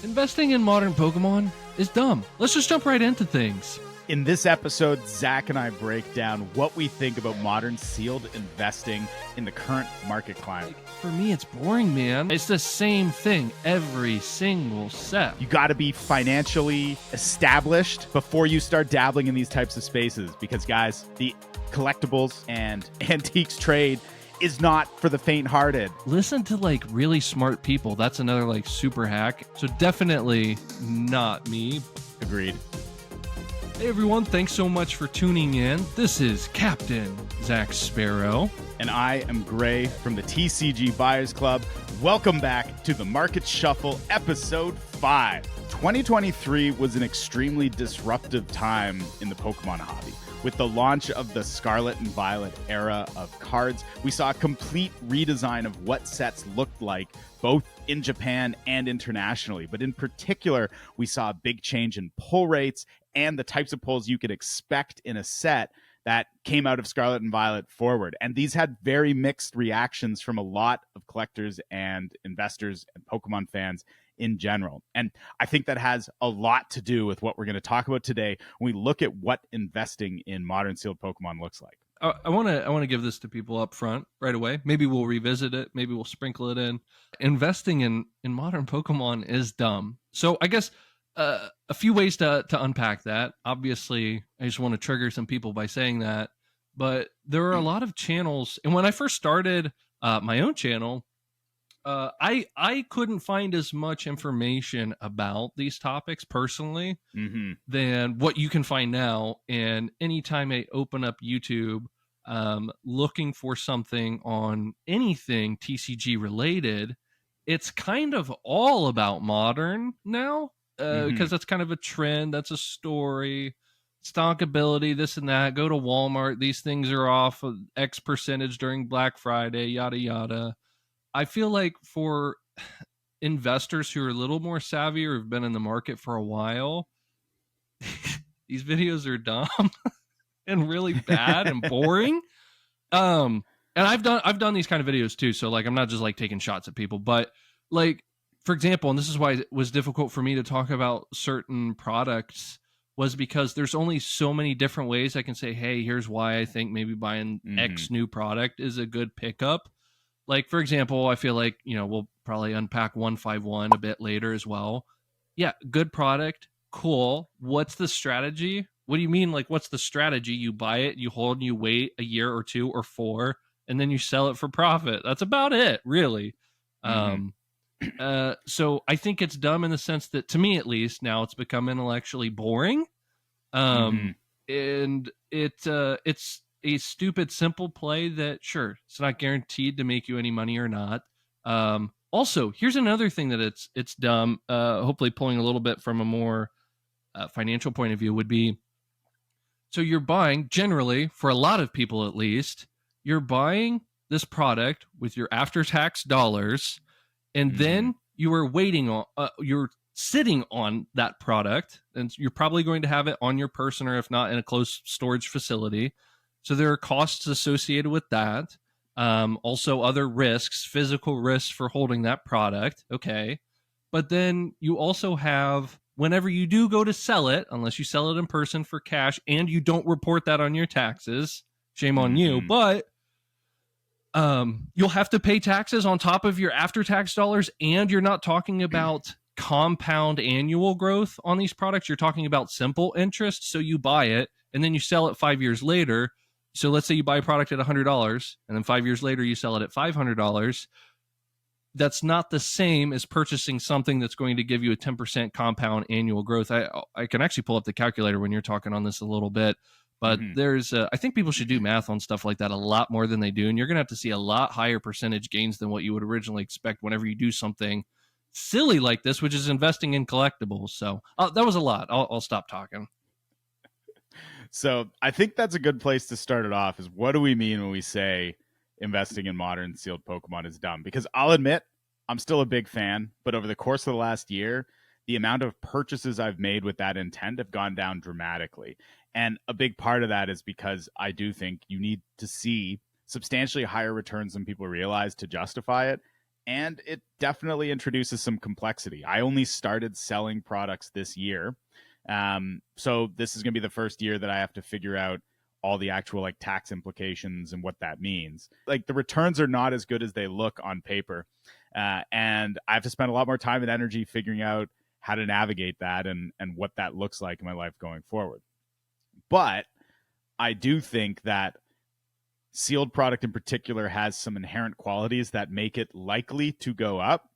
Investing in modern Pokemon is dumb. Let's just jump right into things. In this episode, Zack and I break down what we think about modern sealed investing in the current market climate. For me, it's boring, man. It's the same thing every single set. You got to be financially established before you start dabbling in these types of spaces because, guys, the collectibles and antiques trade is not for the faint-hearted. Listen to really smart people. That's another super hack. So definitely not me. Agreed. Hey everyone, thanks so much for tuning in. This is Captain Zack Sparrow. And I am Gray from the TCG Buyers Club. Welcome back to the Market Shuffle, Episode 5. 2023 was an extremely disruptive time in the Pokemon hobby. With the launch of the Scarlet and Violet era of cards, we saw a complete redesign of what sets looked like, both in Japan and internationally. But in particular, we saw a big change in pull rates and the types of pulls you could expect in a set that came out of Scarlet and Violet forward. And these had very mixed reactions from a lot of collectors and investors and Pokemon fans in general. And I think that has a lot to do with what we're going to talk about today when we look at what investing in modern sealed Pokemon looks like. I want to give this to people up front right away. Maybe we'll revisit it. Maybe we'll sprinkle it in. Investing in modern Pokemon is dumb. So I guess a few ways to unpack that. Obviously, I just want to trigger some people by saying that. But there are a lot of channels. And when I first started my own channel, I couldn't find as much information about these topics personally than what you can find now. And anytime I open up YouTube, looking for something on anything TCG related, it's kind of all about modern now because that's kind of a trend. That's a story. Stockability, this and that. Go to Walmart. These things are off of X percentage during Black Friday, yada, yada. I feel like for investors who are a little more savvy or have been in the market for a while, these videos are dumb and really bad and boring. And I've done these kind of videos too. So I'm not just taking shots at people, but for example, and this is why it was difficult for me to talk about certain products was because there's only so many different ways I can say, hey, here's why I think maybe buying X new product is a good pickup. For example, I feel like, we'll probably unpack 151 a bit later as well. Yeah, good product, cool. What's the strategy? What do you mean, what's the strategy? You buy it, you hold, and you wait a year or two or four, and then you sell it for profit. That's about it, really. So I think it's dumb in the sense that, to me at least, now it's become intellectually boring. And it's a stupid, simple play that, sure, it's not guaranteed to make you any money or not. Also, here's another thing that it's dumb. Hopefully pulling a little bit from a more financial point of view would be, so you're buying, generally, for a lot of people at least, you're buying this product with your after-tax dollars, and then you are waiting on, you're sitting on that product, and you're probably going to have it on your person, or if not, in a closed storage facility. So there are costs associated with that. Also other risks, physical risks for holding that product. Okay. But then you also have, whenever you do go to sell it, unless you sell it in person for cash and you don't report that on your taxes, shame on you, but you'll have to pay taxes on top of your after-tax dollars, and you're not talking about compound annual growth on these products. You're talking about simple interest. So you buy it and then you sell it 5 years later. So let's say you buy a product at $100 and then 5 years later you sell it at $500. That's not the same as purchasing something that's going to give you a 10% compound annual growth. I can actually pull up the calculator when you're talking on this a little bit, but there's I think people should do math on stuff like that a lot more than they do. And you're going to have to see a lot higher percentage gains than what you would originally expect whenever you do something silly like this, which is investing in collectibles. So that was a lot. I'll stop talking. So I think that's a good place to start it off is, what do we mean when we say investing in modern sealed Pokemon is dumb? Because I'll admit I'm still a big fan, but over the course of the last year, the amount of purchases I've made with that intent have gone down dramatically. And a big part of that is because I do think you need to see substantially higher returns than people realize to justify it. and it definitely introduces some complexity. I only started selling products this year. So this is going to be the first year that I have to figure out all the actual like tax implications and what that means. Like the returns are not as good as they look on paper. And I have to spend a lot more time and energy figuring out how to navigate that and what that looks like in my life going forward. But I do think that sealed product in particular has some inherent qualities that make it likely to go up.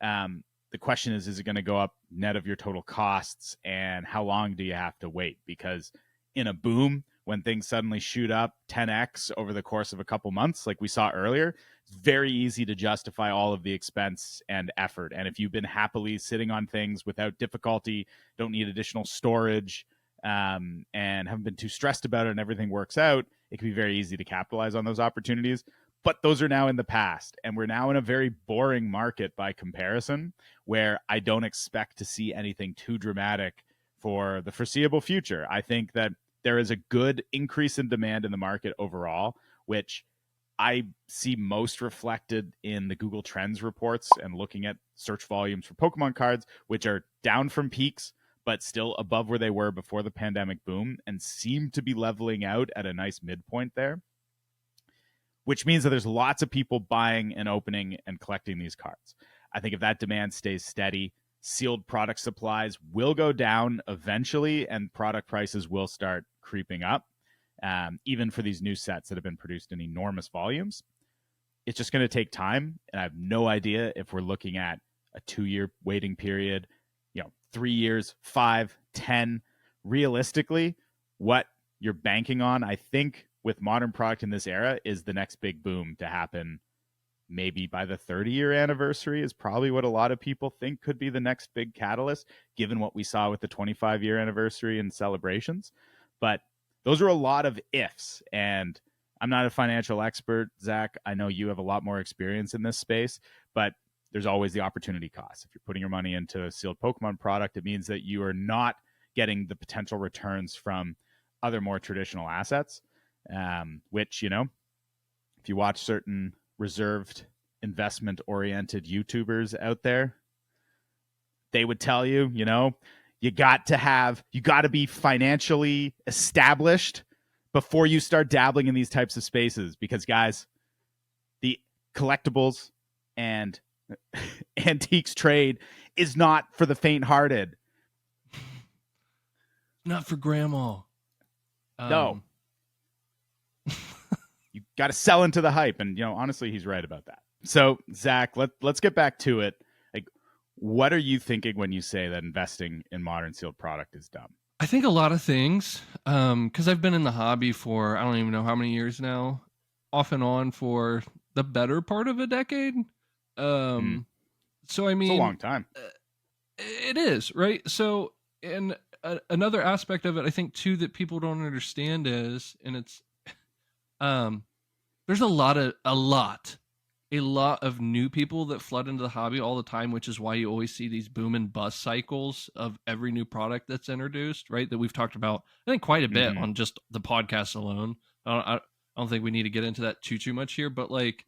The question is it going to go up net of your total costs, and how long do you have to wait? Because in a boom, when things suddenly shoot up 10x over the course of a couple months, like we saw earlier, it's very easy to justify all of the expense and effort. And if you've been happily sitting on things without difficulty, don't need additional storage, and haven't been too stressed about it and everything works out, it can be very easy to capitalize on those opportunities. But those are now in the past, and we're now in a very boring market by comparison, where I don't expect to see anything too dramatic for the foreseeable future. I think that there is a good increase in demand in the market overall, which I see most reflected in the Google Trends reports and looking at search volumes for Pokemon cards, which are down from peaks, but still above where they were before the pandemic boom and seem to be leveling out at a nice midpoint there, which means that there's lots of people buying and opening and collecting these cards. I think if that demand stays steady, sealed product supplies will go down eventually and product prices will start creeping up, even for these new sets that have been produced in enormous volumes. It's just going to take time, and I have no idea if we're looking at a 2-year waiting period, 3 years, 5, 10. Realistically, what you're banking on, I think, with modern product in this era is the next big boom to happen maybe by the 30-year anniversary is probably what a lot of people think could be the next big catalyst, given what we saw with the 25-year anniversary and celebrations. But those are a lot of ifs, and I'm not a financial expert, Zach. I know you have a lot more experience in this space, but there's always the opportunity cost. If you're putting your money into a sealed Pokemon product, it means that you are not getting the potential returns from other more traditional assets, which, if you watch certain reserved investment-oriented YouTubers out there, they would tell you, you got to be financially established before you start dabbling in these types of spaces. Because, guys, the collectibles and antiques trade is not for the faint-hearted. Not for grandma. No. You got to sell into the hype. And, honestly, he's right about that. So, Zach, let's get back to it. Like, what are you thinking when you say that investing in modern sealed product is dumb? I think a lot of things, because I've been in the hobby for, I don't even know how many years now, off and on for the better part of a decade. So, I mean, it's a long time. It is, right? So, and another aspect of it, I think, too, that people don't understand is, and it's, there's a lot of new people that flood into the hobby all the time, which is why you always see these boom and bust cycles of every new product that's introduced, right? That we've talked about, I think, quite a bit on just the podcast alone. I don't think we need to get into that too much here, but like,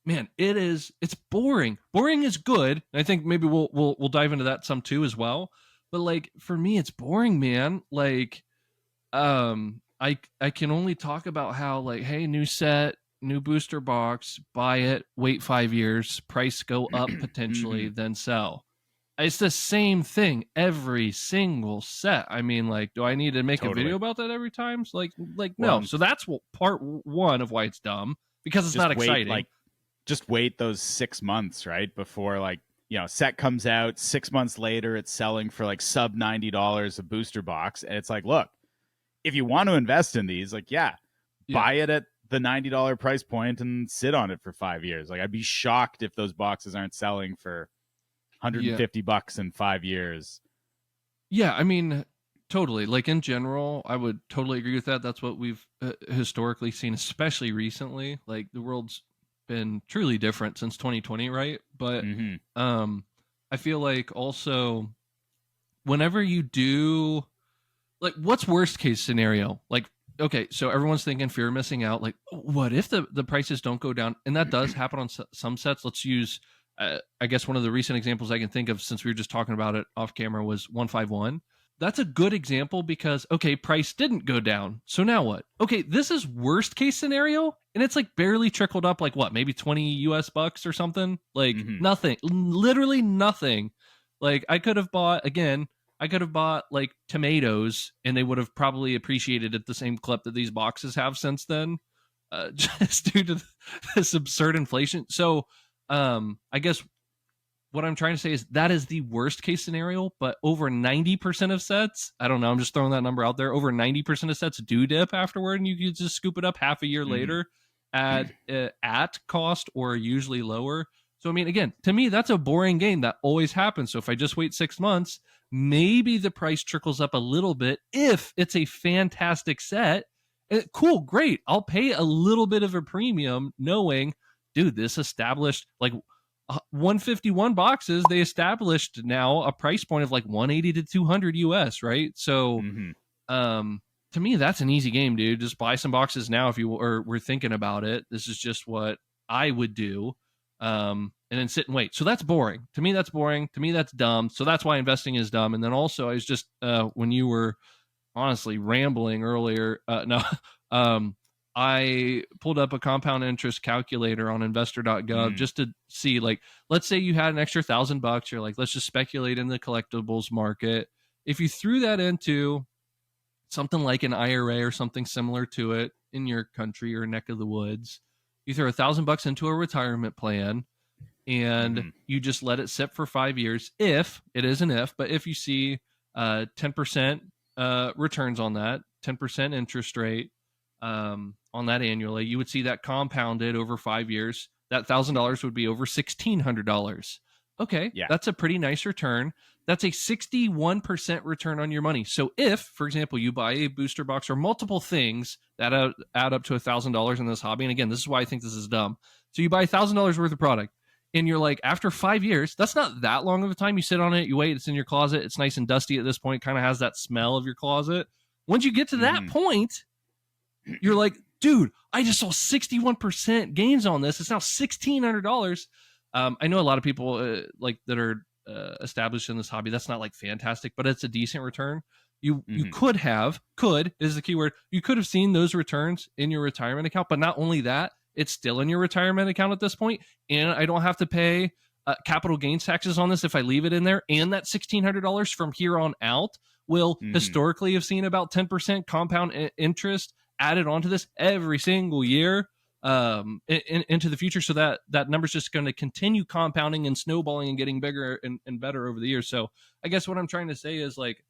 it's boring. Boring is good. I think maybe we'll dive into that some too as well. But like, for me, it's boring, man. Like, I can only talk about how, like, hey, new set, new booster box, buy it, wait 5 years, price go up potentially, then sell. It's the same thing every single set. I mean, like, do I need to make a video about that every time? So like no. So that's part one of why it's dumb, because it's not exciting. Just wait those 6 months, right? Before, like, set comes out 6 months later, it's selling for like sub $90 a booster box. And it's like, look, if you want to invest in these, like, buy it at the $90 price point and sit on it for 5 years. Like, I'd be shocked if those boxes aren't selling for $150 in 5 years. Yeah, I mean, totally. Like, in general, I would totally agree with that. That's what we've historically seen, especially recently. Like, the world's been truly different since 2020, right? But I feel like also, whenever you do, like, what's worst case scenario? Like, okay, so everyone's thinking fear of missing out. Like, what if the prices don't go down? And that does happen on some sets. Let's use, I guess one of the recent examples I can think of, since we were just talking about it off camera, was 151. That's a good example because, okay, price didn't go down. So now what? Okay, this is worst case scenario, and it's like barely trickled up, like what, maybe 20 US bucks or something? Like nothing, literally nothing. Like I could have bought, again, I could have bought like tomatoes and they would have probably appreciated at the same clip that these boxes have since then, just due to this absurd inflation. So I guess what I'm trying to say is that is the worst case scenario, but over 90% of sets, I don't know, I'm just throwing that number out there, over 90% of sets do dip afterward, and you can just scoop it up half a year later at cost or usually lower. So, I mean, again, to me, that's a boring game. That always happens. So if I just wait 6 months, maybe the price trickles up a little bit if it's a fantastic set. Cool, great. I'll pay a little bit of a premium knowing, dude, this established, like, 151 boxes, they established now a price point of like 180 to 200 US, right? So to me, that's an easy game, dude. Just buy some boxes now if you were thinking about it. This is just what I would do. And then sit and wait. So that's boring. To me, that's boring. To me, that's dumb. So that's why investing is dumb. And then also, I was just, when you were honestly rambling earlier, I pulled up a compound interest calculator on investor.gov just to see, like, let's say you had an extra $1,000. You're like, let's just speculate in the collectibles market. If you threw that into something like an IRA or something similar to it in your country or neck of the woods, you throw $1,000 into a retirement plan and you just let it sit for 5 years. If it is an if, but if you see 10% returns on that, 10% interest rate, on that annually, you would see that compounded over 5 years. That $1,000 would be over $1,600. Okay, that's a pretty nice return. That's a 61% return on your money. So if, for example, you buy a booster box or multiple things that add up to $1,000 in this hobby, and again, this is why I think this is dumb. So you buy $1,000 worth of product, and you're like, after 5 years, that's not that long of a time. You sit on it, you wait, it's in your closet, it's nice and dusty at this point, kind of has that smell of your closet. Once you get to that point, you're like, dude, I just saw 61% gains on this. It's now $1,600. I know a lot of people like that are established in this hobby. That's not like fantastic, but it's a decent return. You could is the keyword. You could have seen those returns in your retirement account, but not only that, it's still in your retirement account at this point, and I don't have to pay capital gains taxes on this if I leave it in there. And that $1,600 from here on out will historically have seen about 10% compound interest added onto this every single year into the future. So that number's just going to continue compounding and snowballing and getting bigger and better over the years. So I guess what I'm trying to say is, like,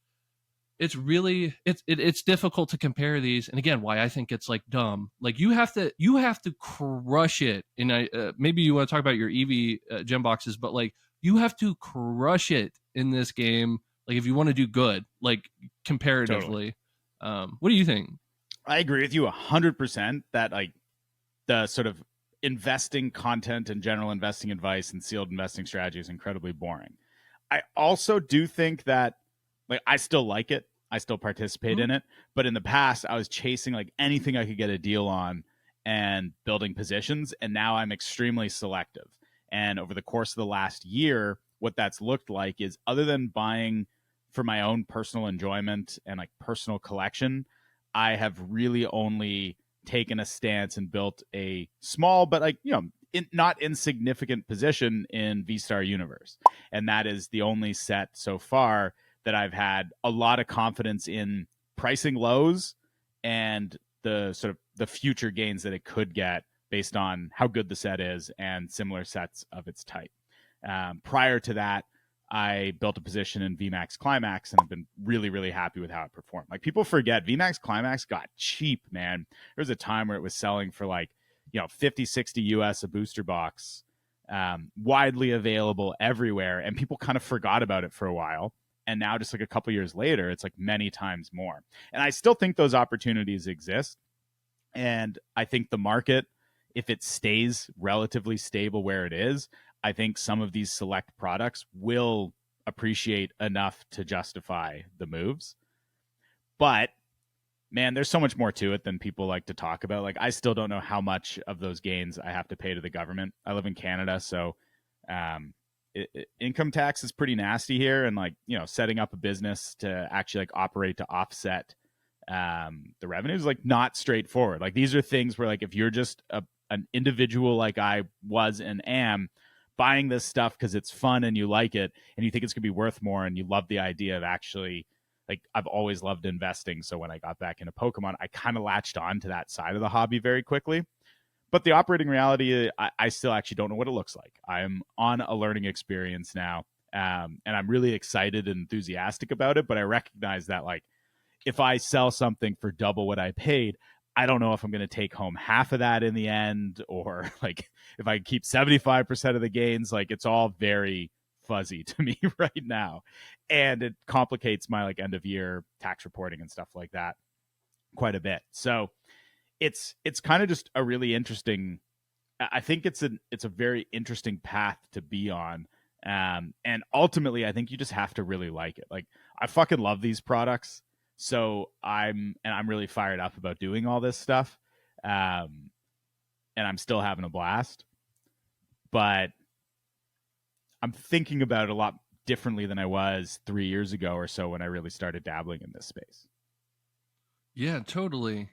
it's really, it's difficult to compare these. And again, why I think it's like dumb. Like you have to crush it. And maybe you want to talk about your EV gem boxes, but like you have to crush it in this game. Like if you want to do good, like comparatively. Totally. What do you think? I agree with you 100% that like the sort of investing content and general investing advice and sealed investing strategy is incredibly boring. I also do think that, like, I still like it. I still participate in it. But in the past, I was chasing like anything I could get a deal on and building positions. And now I'm extremely selective. And over the course of the last year, what that's looked like is, other than buying for my own personal enjoyment and like personal collection, I have really only taken a stance and built a small, but like, you know, not insignificant position in V-Star Universe. And that is the only set so far that I've had a lot of confidence in pricing lows and the sort of the future gains that it could get based on how good the set is and similar sets of its type. Prior to that, I built a position in VMAX Climax and I've been really, really happy with how it performed. Like, people forget VMAX Climax got cheap, man. There was a time where it was selling for like, you know, 50, 60 US a booster box, widely available everywhere. And people kind of forgot about it for a while. And now just like a couple years later, it's like many times more. And I still think those opportunities exist. And I think the market, if it stays relatively stable where it is, I think some of these select products will appreciate enough to justify the moves. But Man, there's so much more to it than people like to talk about. Like, I still don't know how much of those gains I have to pay to the government. I live in Canada, so income tax is pretty nasty here, and like, you know, setting up a business to actually like operate to offset the revenue is like not straightforward. Like, these are things where like if you're just an individual like I was and am buying this stuff because it's fun and you like it and you think it's gonna be worth more and you love the idea of actually, like, I've always loved investing. So when I got back into Pokemon, I kind of latched on to that side of the hobby very quickly. But the operating reality, I still actually don't know what it looks like. I'm on a learning experience now, and I'm really excited and enthusiastic about it. But I recognize that, like, if I sell something for double what I paid, I don't know if I'm going to take home half of that in the end, or like if I keep 75% of the gains. Like, it's all very fuzzy to me right now, and it complicates my like end of year tax reporting and stuff like that quite a bit. So it's kind of just a really interesting, I think it's a very interesting path to be on. And ultimately I think you just have to really like it. Like, I fucking love these products. So I'm really fired up about doing all this stuff. And I'm still having a blast, but I'm thinking about it a lot differently than I was 3 years ago or so when I really started dabbling in this space. Yeah, totally.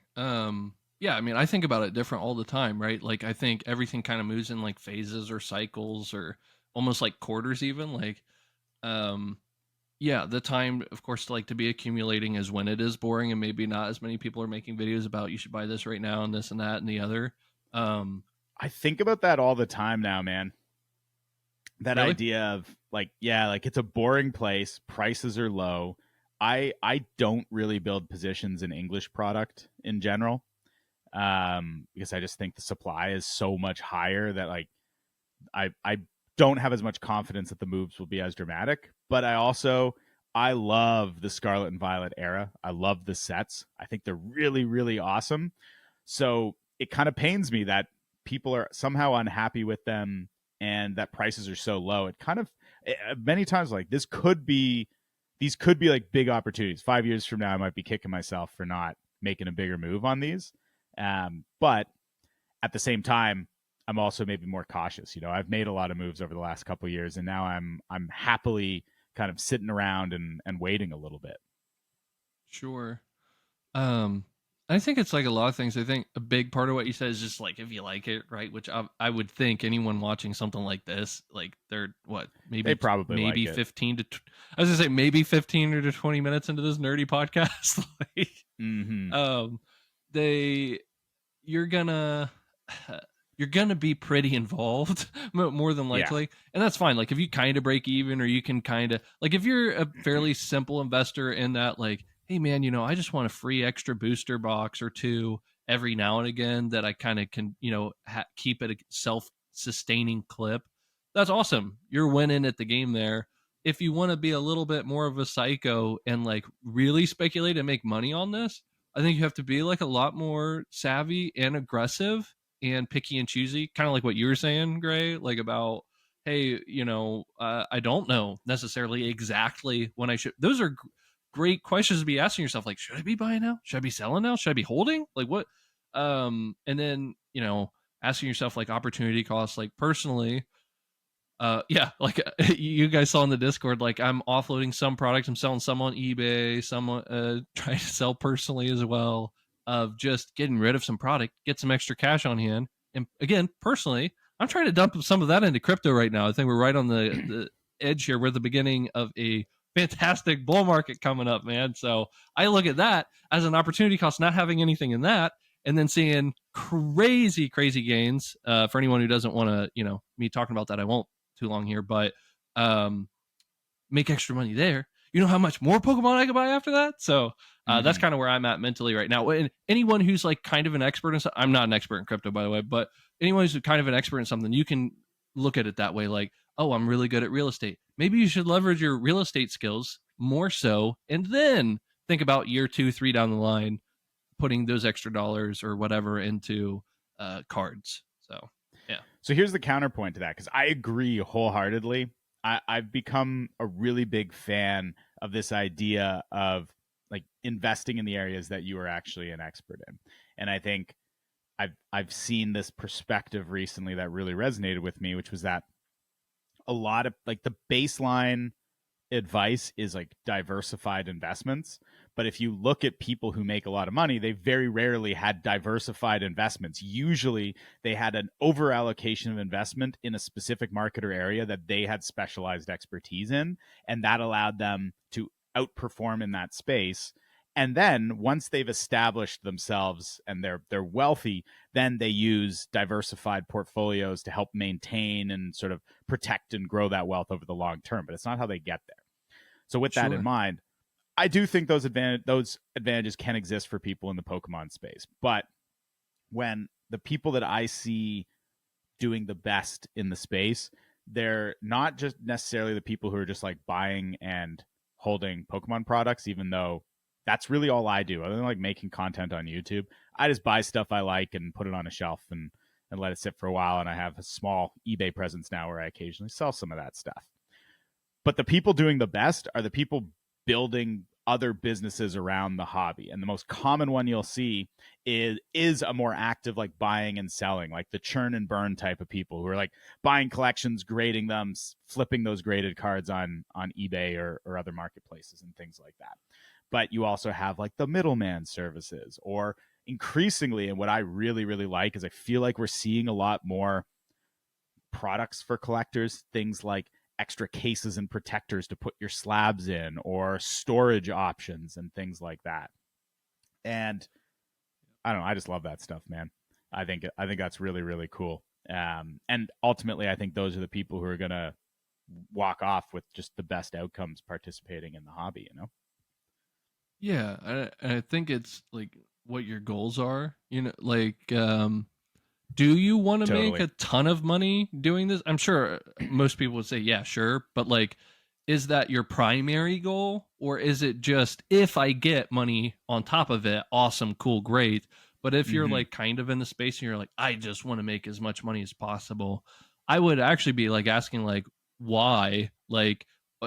Yeah, I mean, I think about it different all the time, right? Like, I think everything kind of moves in like phases or cycles or almost like quarters, even. Like, um, yeah, the time, of course, to like to be accumulating is when it is boring and maybe not as many people are making videos about you should buy this right now and this and that and the other. Um, I think about that all the time now, man. That really? idea of like, yeah, like it's a boring place, prices are low. I don't really build positions in English product in general, because I just think the supply is so much higher that like I don't have as much confidence that the moves will be as dramatic. But I love the Scarlet and Violet era. I love the sets. I think they're really, really awesome. So it kind of pains me that people are somehow unhappy with them and that prices are so low. It kind of, many times, like, these could be like big opportunities. 5 years from now, I might be kicking myself for not making a bigger move on these. But at the same time, I'm also maybe more cautious. You know, I've made a lot of moves over the last couple of years, and now I'm happily kind of sitting around and waiting a little bit. Sure. Um, I think it's like a lot of things. I think a big part of what you said is just like if you like it, right? Which I would think anyone watching something like this, like they're what They probably maybe like it. 15 to I was gonna say maybe 15 or to 20 minutes into this nerdy podcast. Like, Mm-hmm. um, they you're gonna you're gonna be pretty involved more than Yeah. likely, and that's fine. Like if you kind of break even, or you can kind of like if you're a fairly simple investor in that, like, hey man, you know, I just want a free extra booster box or two every now and again that I kind of can, you know, keep at a self-sustaining clip. That's awesome. You're winning at the game there. If you want to be a little bit more of a psycho and like really speculate and make money on this, I think you have to be like a lot more savvy and aggressive and picky and choosy, kind of like what you were saying, Gray, like about, hey, you know, I don't know necessarily exactly when I should. Those are great questions to be asking yourself. Like, should I be buying now? Should I be selling now? Should I be holding? Like, what? And then, you know, asking yourself like opportunity costs. Like, personally, yeah, like you guys saw in the Discord, like I'm offloading some products, I'm selling some on eBay, some trying to sell personally as well, of just getting rid of some product, get some extra cash on hand. And again, personally, I'm trying to dump some of that into crypto right now. I think we're right on the edge here. We're at the beginning of a fantastic bull market coming up, man. So I look at that as an opportunity cost, not having anything in that, and then seeing crazy gains. For anyone who doesn't want to, you know, me talking about that, I won't too long here, but make extra money there. You know how much more Pokemon I could buy after that? So that's kind of where I'm at mentally right now. And anyone who's like kind of an expert in I'm not an expert in crypto, by the way, but anyone who's kind of an expert in something, you can look at it that way. Like, oh, I'm really good at real estate. Maybe you should leverage your real estate skills more so, and then think about year 2, 3 down the line, putting those extra dollars or whatever into cards. So, yeah. So here's the counterpoint to that, because I agree wholeheartedly. I've become a really big fan of this idea of like investing in the areas that you are actually an expert in. And I think I've seen this perspective recently that really resonated with me, which was that a lot of like the baseline advice is like diversified investments. But if you look at people who make a lot of money, they very rarely had diversified investments. Usually they had an over allocation of investment in a specific market or area that they had specialized expertise in. And that allowed them to outperform in that space. And then once they've established themselves and they're wealthy, then they use diversified portfolios to help maintain and sort of protect and grow that wealth over the long term. But it's not how they get there. So with that in mind, I do think those advantages can exist for people in the Pokemon space. But when the people that I see doing the best in the space, they're not just necessarily the people who are just like buying and holding Pokemon products, even though that's really all I do. Other than like making content on YouTube, I just buy stuff I like and put it on a shelf and let it sit for a while. And I have a small eBay presence now where I occasionally sell some of that stuff. But the people doing the best are the people building other businesses around the hobby. And the most common one you'll see is a more active like buying and selling, like the churn and burn type of people who are like buying collections, grading them, flipping those graded cards on eBay or other marketplaces and things like that. But you also have like the middleman services, or increasingly, and what I really, really like is I feel like we're seeing a lot more products for collectors, things like extra cases and protectors to put your slabs in, or storage options and things like that. And I don't know, I just love that stuff, man. I think that's really, really cool. And ultimately, I think those are the people who are going to walk off with just the best outcomes participating in the hobby, you know? Yeah, I think it's like what your goals are. Like, do you want to make a ton of money doing this? I'm sure most people would say, yeah, sure. But like, is that your primary goal? Or is it just, if I get money on top of it, awesome, cool, great. But if you're like kind of in the space and you're like, I just want to make as much money as possible, I would actually be like asking like, why? Like,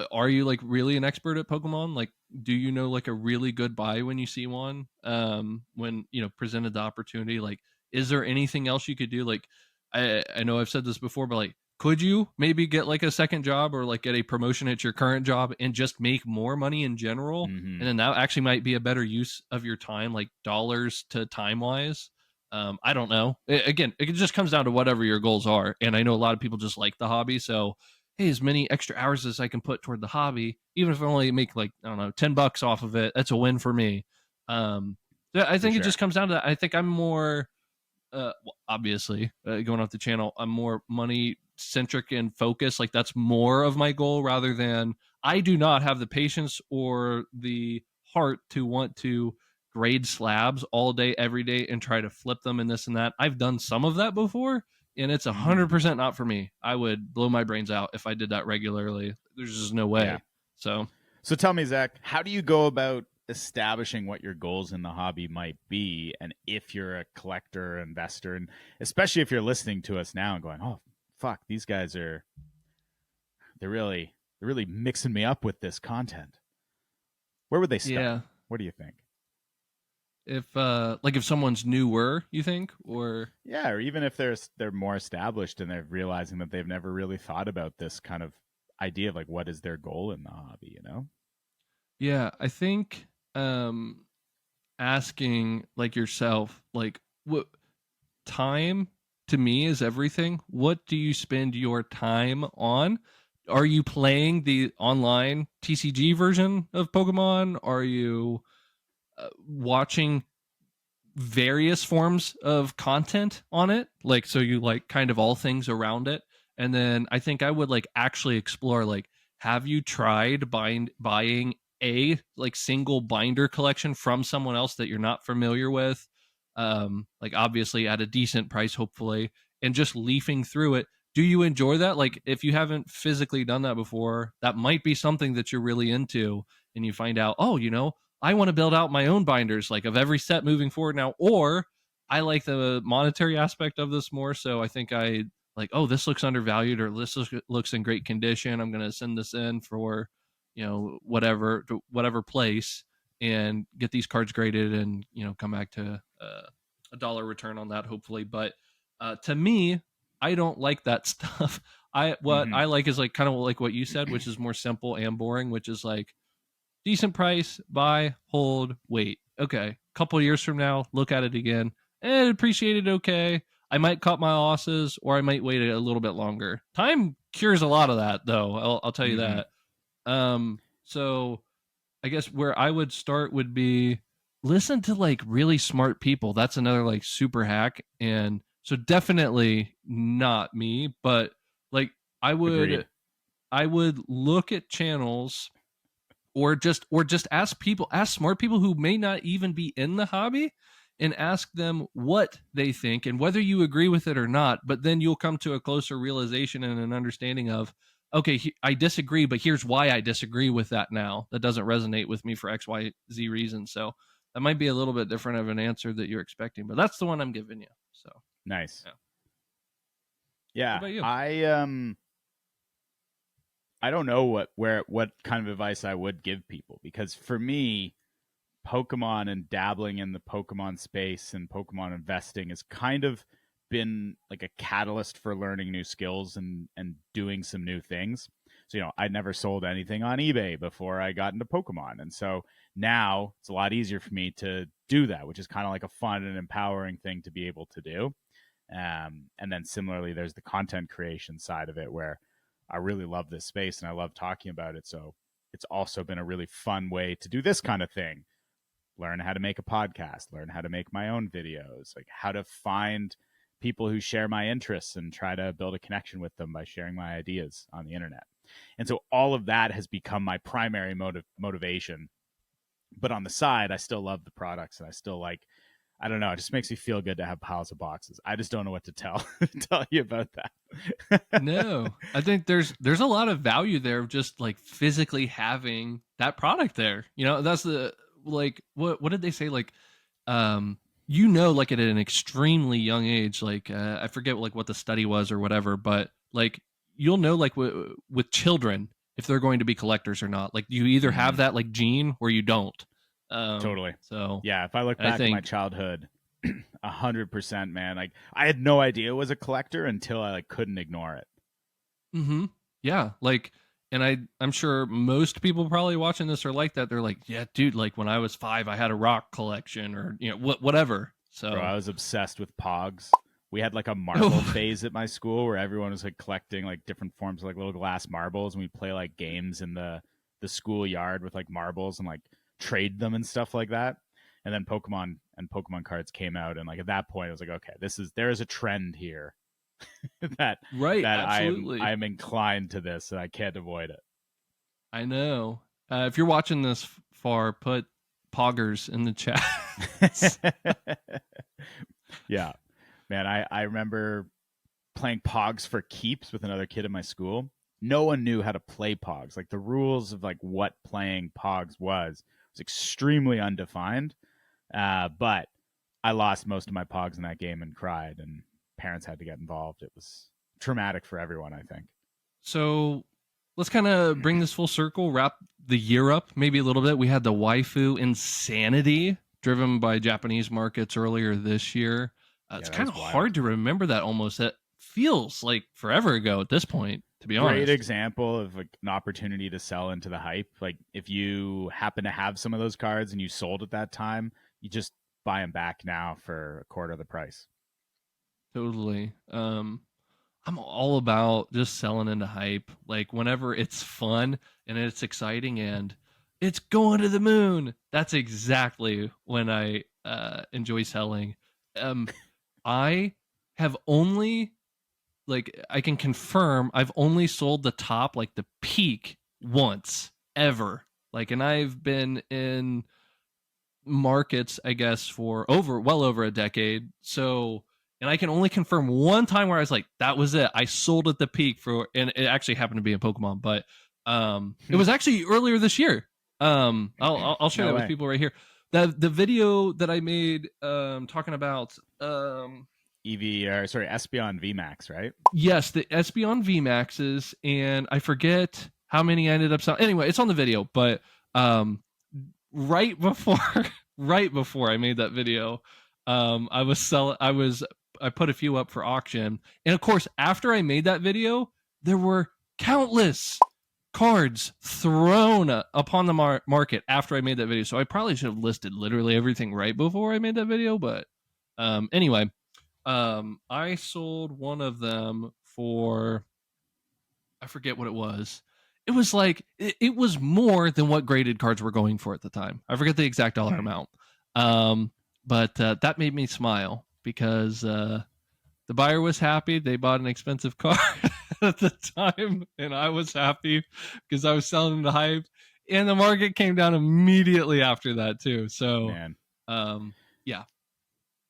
are you like really an expert at Pokemon? Like, do you know like a really good buy when you see one? When presented the opportunity, like, is there anything else you could do? Like, I know I've said this before, but like, could you maybe get like a second job or like get a promotion at your current job and just make more money in general? And then that actually might be a better use of your time, like dollars to time wise. I don't know. Again, it just comes down to whatever your goals are. And I know a lot of people just like the hobby, so hey, as many extra hours as I can put toward the hobby, even if I only make like, I don't know, $10 off of it, that's a win for me. I think it just comes down to that. I think I'm more, obviously, going off the channel, I'm more money centric and focused. Like, that's more of my goal rather than, I do not have the patience or the heart to want to grade slabs all day, every day, and try to flip them and this and that. I've done some of that before, and it's 100% not for me. I would blow my brains out if I did that regularly. There's just no way. Yeah. So tell me, Zach, how do you go about establishing what your goals in the hobby might be? And if you're a collector or investor, and especially if you're listening to us now and going, oh, fuck, these guys they're really mixing me up with this content. Where would they start? Yeah. What do you think? If someone's newer, you think, or or even if they're more established and they're realizing that they've never really thought about this kind of idea of like, what is their goal in the hobby, you know? Yeah, I think asking like yourself, like, what time to me is everything. What do you spend your time on? Are you playing the online TCG version of Pokemon? Are you watching various forms of content on it? Like, so you like kind of all things around it. And then I think I would like actually explore, like, have you tried buying a like single binder collection from someone else that you're not familiar with? Like, obviously at a decent price, hopefully, and just leafing through it. Do you enjoy that? Like, if you haven't physically done that before, that might be something that you're really into, and you find out, oh, I want to build out my own binders, like, of every set moving forward now. Or I like the monetary aspect of this more, so I think I like, oh, this looks undervalued, or this looks in great condition. I'm going to send this in for, whatever place. and get these cards graded and, come back to a dollar return on that, hopefully. But to me, I don't like that stuff. I like is like kind of like what you said, which is more simple and boring, which is like decent price, buy, hold, wait. Okay, couple of years from now, look at it again and appreciate it. Okay, I might cut my losses, or I might wait a little bit longer. Time cures a lot of that, though. I'll tell you that. So I guess where I would start would be listen to like really smart people. That's another like super hack. And so definitely not me, but like I would Agreed. I would look at channels or just ask smart people who may not even be in the hobby, and ask them what they think and whether you agree with it or not. But then you'll come to a closer realization and an understanding of, okay, I disagree, but here's why I disagree with that now. That doesn't resonate with me for X, Y, Z reason. So that might be a little bit different of an answer that you're expecting, but that's the one I'm giving you. So nice. Yeah. What about you? I don't know what kind of advice I would give people, because for me, Pokemon and dabbling in the Pokemon space and Pokemon investing has kind of been like a catalyst for learning new skills and doing some new things. So, I never sold anything on eBay before I got into Pokemon. And so now it's a lot easier for me to do that, which is kind of like a fun and empowering thing to be able to do. And then similarly, there's the content creation side of it, where I really love this space and I love talking about it. So it's also been a really fun way to do this kind of thing. Learn how to make a podcast, learn how to make my own videos, like how to find people who share my interests and try to build a connection with them by sharing my ideas on the internet. And so all of that has become my primary motivation. But on the side, I still love the products, and I still like, I don't know, it just makes me feel good to have piles of boxes. I just don't know what to tell you about that. No, I think there's a lot of value there of just like physically having that product there. That's the like what did they say, like like at an extremely young age, like I forget like what the study was or whatever, but like you'll know like with children if they're going to be collectors or not. Like you either have that like gene or you don't. Totally. So yeah, if I look back at my childhood, 100%, man. Like I had no idea it was a collector until I like couldn't ignore it. Yeah, like, and I'm sure most people probably watching this are like that. They're like, yeah, dude, like when I was 5, I had a rock collection, or whatever. So Bro, I was obsessed with Pogs. We had like a marble phase at my school where everyone was like collecting like different forms of like little glass marbles, and we play like games in the school yard with like marbles and like trade them and stuff like that. And then Pokemon and Pokemon cards came out, and like at that point I was like, okay, there is a trend here that absolutely. I'm inclined to this and I can't avoid it. I know. If you're watching this far, put poggers in the chat. Yeah, man, I remember playing Pogs for keeps with another kid in my school. No one knew how to play Pogs. Like the rules of like what playing Pogs was extremely undefined. But I lost most of my Pogs in that game and cried, and parents had to get involved. It was traumatic for everyone, I think. So let's kind of bring this full circle, wrap the year up maybe a little bit. We had the waifu insanity driven by Japanese markets earlier this year. It's kind of hard to remember that almost. That feels like forever ago at this point, to be honest. Great example of like an opportunity to sell into the hype. Like if you happen to have some of those cards and you sold at that time, you just buy them back now for a quarter of the price. Totally. I'm all about just selling into hype. Like whenever it's fun and it's exciting and it's going to the moon, that's exactly when I enjoy selling. I have only, like, I can confirm I've only sold the top, like the peak, once ever. Like, and I've been in markets, I guess, for well over a decade. So, and I can only confirm one time where I was like, that was it. I sold at the peak and it actually happened to be in Pokemon, but it was actually earlier this year. I'll share that with people right here. The video that I made talking about Espeon VMAX, right? Yes, the Espeon VMAXs, and I forget how many I ended up selling. Anyway, it's on the video, but right before right before I made that video, I put a few up for auction, and of course, after I made that video, there were countless cards thrown upon the market after I made that video. So I probably should have listed literally everything right before I made that video, but anyway, I sold one of them for, I forget what it was. It was like it was more than what graded cards were going for at the time. I forget the exact dollar amount. But that made me smile because the buyer was happy. They bought an expensive card at the time, and I was happy because I was selling the hype. And the market came down immediately after that too. So, Man, yeah.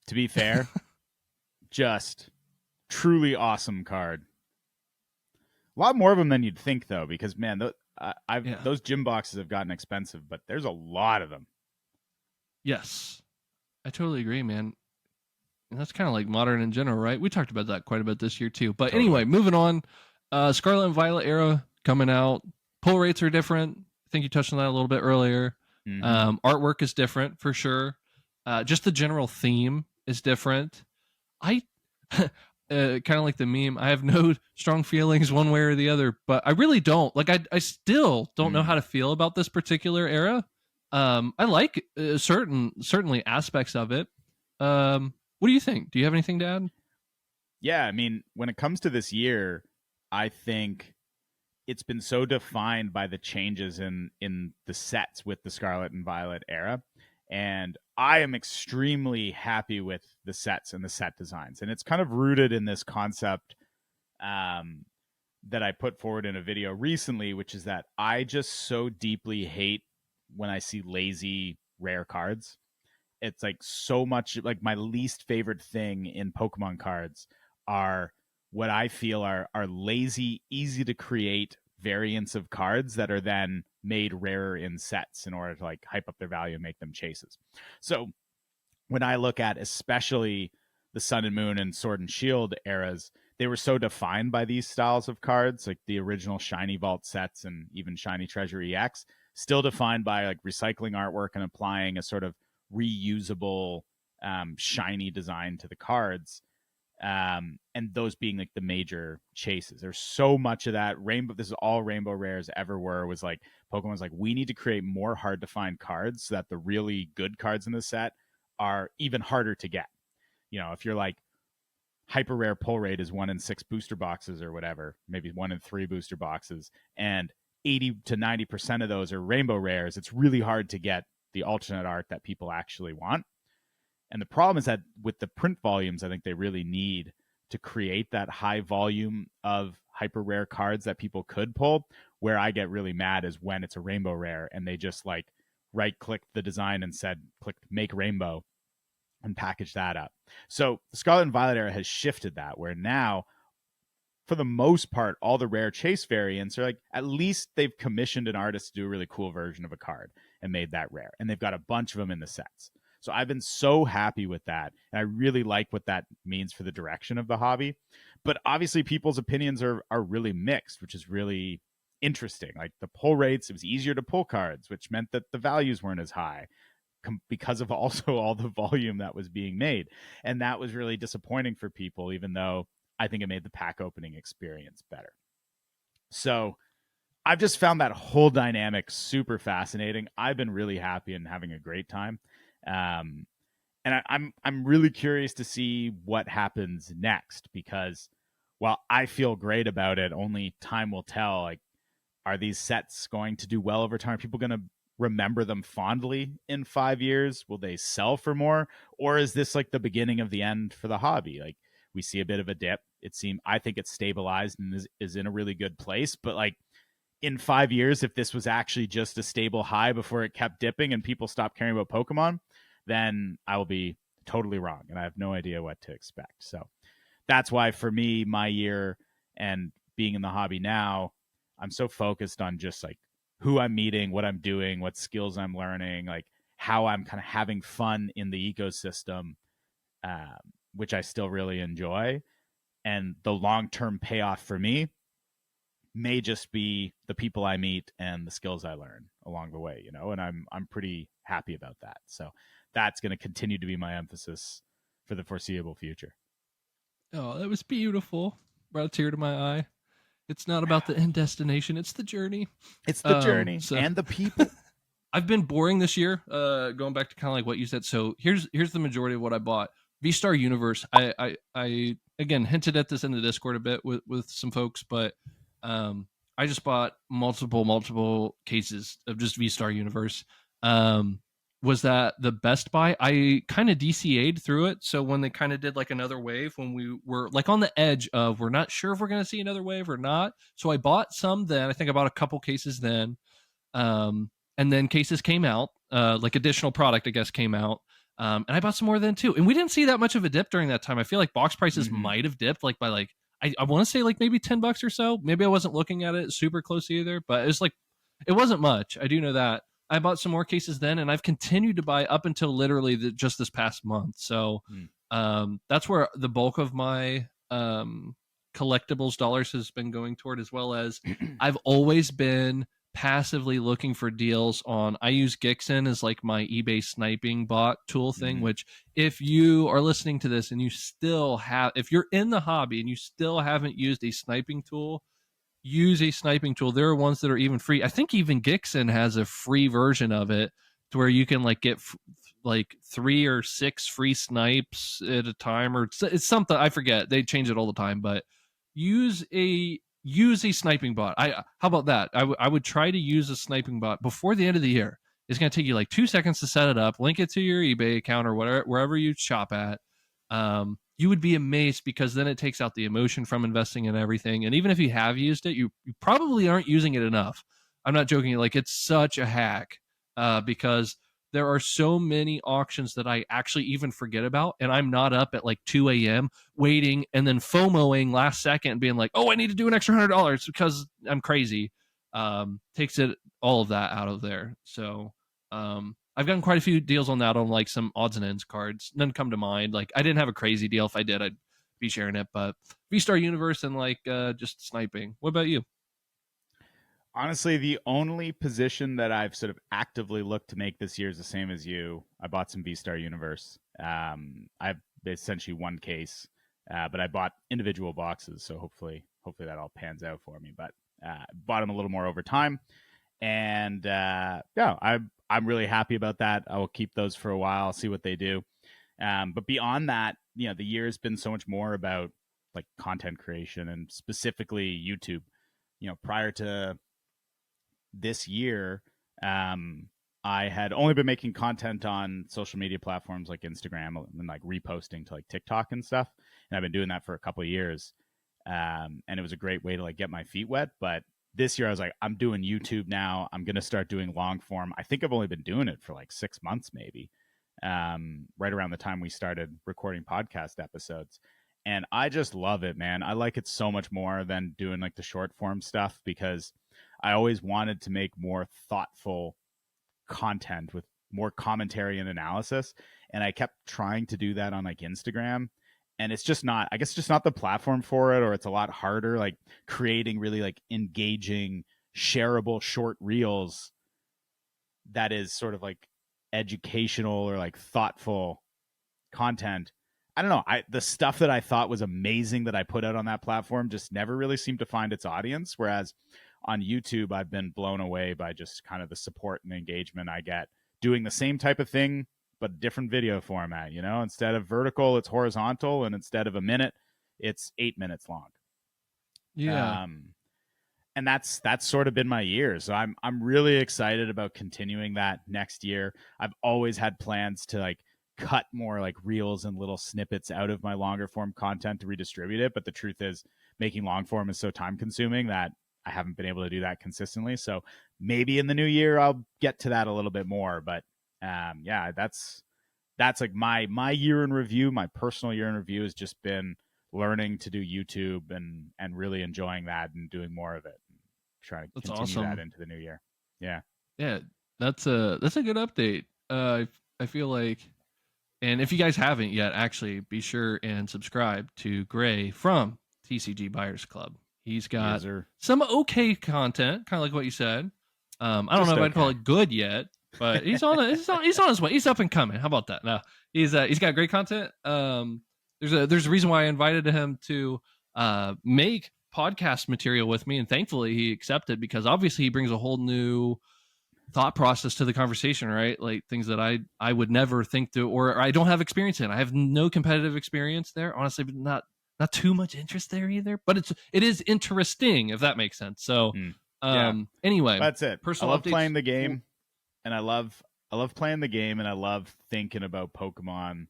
to be fair, just truly awesome card. A lot more of them than you'd think, though, because man, those gym boxes have gotten expensive, but there's a lot of them. Yes, I totally agree, man. And that's kind of like modern in general, right? We talked about that quite a bit this year too. But anyway, moving on. Scarlet and Violet era coming out. Pull rates are different. I think you touched on that a little bit earlier. Artwork is different for sure. Just the general theme is different. I kind of like the meme. I have no strong feelings one way or the other, but I really don't. Like I still don't know how to feel about this particular era. I like certainly aspects of it. What do you think? Do you have anything to add? Yeah, I mean, when it comes to this year, I think it's been so defined by the changes in the sets with the Scarlet and Violet era. And I am extremely happy with the sets and the set designs. And it's kind of rooted in this concept that I put forward in a video recently, which is that I just so deeply hate when I see lazy rare cards. It's like so much like my least favorite thing in Pokemon cards are what I feel are lazy, easy to create variants of cards that are then made rarer in sets in order to like hype up their value and make them chases. So when I look at especially the Sun and Moon and Sword and Shield eras, they were so defined by these styles of cards, like the original Shiny Vault sets and even Shiny Treasure EX, still defined by like recycling artwork and applying a sort of reusable shiny design to the cards, and those being like the major chases. There's so much of that rainbow. This is all rainbow rares ever were, was like Pokemon's like, we need to create more hard to find cards so that the really good cards in the set are even harder to get. You know, if you're like hyper rare pull rate is 1 in 6 booster boxes or whatever, maybe 1 in 3 booster boxes, and 80 to 90% of those are rainbow rares, it's really hard to get the alternate art that people actually want. And the problem is that with the print volumes, I think they really need to create that high volume of hyper rare cards that people could pull. Where I get really mad is when it's a rainbow rare and they just like right clicked the design and said, clicked make rainbow and package that up. So the Scarlet and Violet era has shifted that, where now, for the most part, all the rare chase variants are like, at least they've commissioned an artist to do a really cool version of a card and made that rare. And they've got a bunch of them in the sets. So I've been so happy with that. And I really like what that means for the direction of the hobby. But obviously people's opinions are really mixed, which is really interesting. Like the pull rates, it was easier to pull cards, which meant that the values weren't as high because of also all the volume that was being made. And that was really disappointing for people, even though I think it made the pack opening experience better. So I've just found that whole dynamic super fascinating. I've been really happy and having a great time. And I'm really curious to see what happens next, because while I feel great about it, only time will tell. Like, are these sets going to do well over time? Are people going to remember them fondly in 5 years? Will they sell for more? Or is this like the beginning of the end for the hobby? Like, we see a bit of a dip. I think it's stabilized and is in a really good place. But like in 5 years, if this was actually just a stable high before it kept dipping and people stopped caring about Pokemon, then I will be totally wrong. And I have no idea what to expect. So that's why for me, my year and being in the hobby now, I'm so focused on just like who I'm meeting, what I'm doing, what skills I'm learning, like how I'm kind of having fun in the ecosystem, which I still really enjoy. And the long-term payoff for me may just be the people I meet and the skills I learn along the way, you know, and I'm pretty happy about that. So that's going to continue to be my emphasis for the foreseeable future. Oh, that was beautiful. Brought a tear to my eye. It's not about the end destination, it's the journey. It's the journey So and the people. I've been boring this year. Going back to kind of like what you said. So here's the majority of what I bought. V-Star Universe. I again hinted at this in the Discord a bit with some folks, but I just bought multiple cases of just V-Star Universe. Was that the best buy? I kind of DCA'd through it. So when they kind of did like another wave, when we were like on the edge of we're not sure if we're going to see another wave or not. So I bought some then. I think I bought a couple cases then. And then cases came out, like additional product, I guess, came out. And I bought some more then too. And we didn't see that much of a dip during that time. I feel like box prices might have dipped like by like, I want to say like maybe $10 or so. Maybe I wasn't looking at it super close either, but it's like, it wasn't much. I do know that. I bought some more cases then, and I've continued to buy up until literally just this past month. So that's where the bulk of my collectibles dollars has been going toward, as well as I've always been passively looking for deals on. I use Gixen as like my eBay sniping bot tool thing, which if you are listening to this and you still have, if you're in the hobby and you still haven't used a sniping tool, use a sniping tool. There are ones that are even free. I think even Gixen has a free version of it to where you can like get like 3 or 6 free snipes at a time, or it's something, I forget. They change it all the time, but use a sniping bot. How about that? I would try to use a sniping bot before the end of the year. It's going to take you like 2 seconds to set it up, link it to your eBay account or whatever, wherever you shop at. You would be amazed, because then it takes out the emotion from investing in everything. And even if you have used it, you probably aren't using it enough. I'm not joking. Like, it's such a hack, because there are so many auctions that I actually even forget about. And I'm not up at like 2 a.m. waiting and then FOMOing last second and being like, oh, I need to do an extra $100 because I'm crazy. Takes it all of that out of there. So I've gotten quite a few deals on that, on like some odds and ends cards. None come to mind. Like, I didn't have a crazy deal. If I did, I'd be sharing it. But V-Star Universe and like just sniping. What about you? Honestly, the only position that I've sort of actively looked to make this year is the same as you. I bought some V-Star Universe. I've essentially one case, but I bought individual boxes, so hopefully that all pans out for me. But bought them a little more over time, and I'm really happy about that. I will keep those for a while, see what they do. But beyond that, you know, the year has been so much more about like content creation, and specifically YouTube. You know, prior to this year, I had only been making content on social media platforms like Instagram and like reposting to like TikTok and stuff. And I've been doing that for a couple of years. And it was a great way to like get my feet wet. But this year I was like, I'm doing YouTube now. I'm going to start doing long form. I think I've only been doing it for like 6 months, maybe, right around the time we started recording podcast episodes. And I just love it, man. I like it so much more than doing like the short form stuff, because I always wanted to make more thoughtful content with more commentary and analysis. And I kept trying to do that on like Instagram. And it's just not, I guess, just not the platform for it, or it's a lot harder, like creating really like engaging, shareable short reels that is sort of like educational or like thoughtful content. I don't know. The stuff that I thought was amazing that I put out on that platform just never really seemed to find its audience. Whereas on YouTube, I've been blown away by just kind of the support and engagement I get doing the same type of thing, but different video format. You know, instead of vertical, it's horizontal, and instead of a minute, it's 8 minutes long. Yeah. And that's sort of been my year. So I'm really excited about continuing that next year. I've always had plans to like cut more like reels and little snippets out of my longer form content to redistribute it. But the truth is, making long form is so time consuming that I haven't been able to do that consistently. So maybe in the new year, I'll get to that a little bit more. But yeah, that's like my year in review. My personal year in review has just been learning to do YouTube and really enjoying that and doing more of it. Trying to continue awesome. that into the new year. Yeah. Yeah, that's a good update. I feel like, and if you guys haven't yet, actually be sure and subscribe to Gray from TCG Buyers Club. He's got some okay content, kind of like what you said. I don't know if I'd call it good yet, but he's on his way. He's up and coming. How about that? No, he's got great content. There's a reason why I invited him to make podcast material with me, and thankfully he accepted, because obviously he brings a whole new thought process to the conversation, right? Like things that I would never think to, or I don't have experience in. I have no competitive experience there, honestly, but not too much interest there either. But it is interesting, if that makes sense. So anyway, that's it. I love playing the game, and I love playing the game, and I love thinking about Pokemon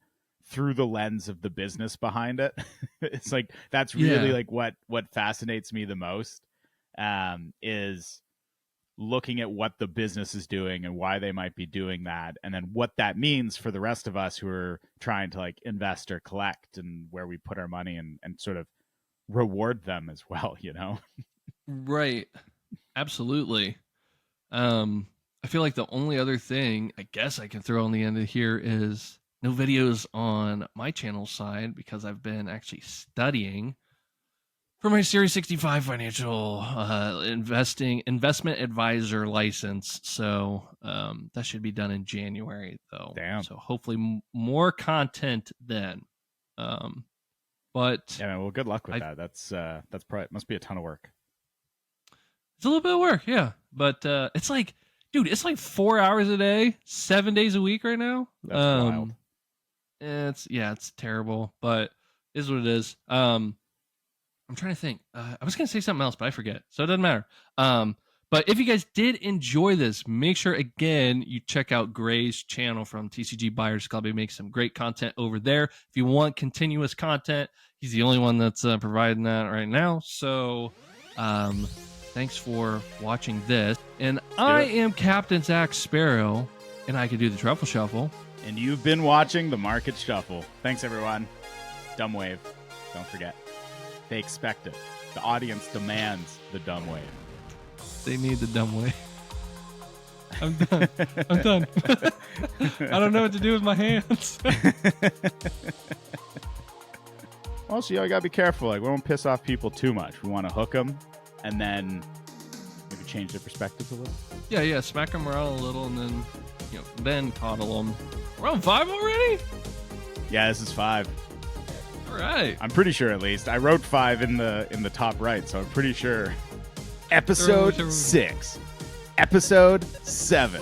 through the lens of the business behind it. It's like that's really like what fascinates me the most, is looking at what the business is doing and why they might be doing that, and then what that means for the rest of us who are trying to like invest or collect, and where we put our money, and sort of reward them as well, you know? Right. Absolutely. I feel like the only other thing I guess I can throw on the end of here is no videos on my channel side, because I've been actually studying for my Series 65 financial investment advisor license. So that should be done in January, though. Damn. So hopefully more content then. But yeah, well, good luck with that. That's probably, it must be a ton of work. It's a little bit of work, yeah. But it's like, dude, it's like 4 hours a day, 7 days a week right now. That's wild. It's terrible, but it is what it is. I'm trying to think. I was going to say something else, but I forget. So it doesn't matter. But if you guys did enjoy this, make sure, again, you check out Gray's channel from TCG Buyers Club. He makes some great content over there. If you want continuous content, he's the only one that's providing that right now. So thanks for watching this. And I am Captain Zack Sparrow, and I can do the Truffle Shuffle. And you've been watching the Market Shuffle. Thanks, everyone. Dumb wave. Don't forget. They expect it. The audience demands the dumb wave. They need the dumb wave. I'm done. I'm done. I don't know what to do with my hands. Also, you gotta be careful. Like, we don't piss off people too much. We want to hook them, and then maybe change their perspectives a little. Yeah. Smack them around a little, and then then coddle them. We're on 5 already? Yeah, this is 5. All right. I'm pretty sure, at least. I wrote 5 in the top right, so I'm pretty sure. Episode 6. Episode 7.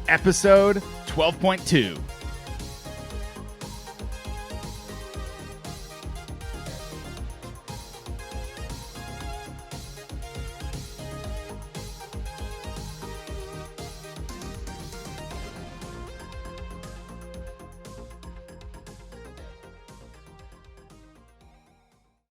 Episode 12.2.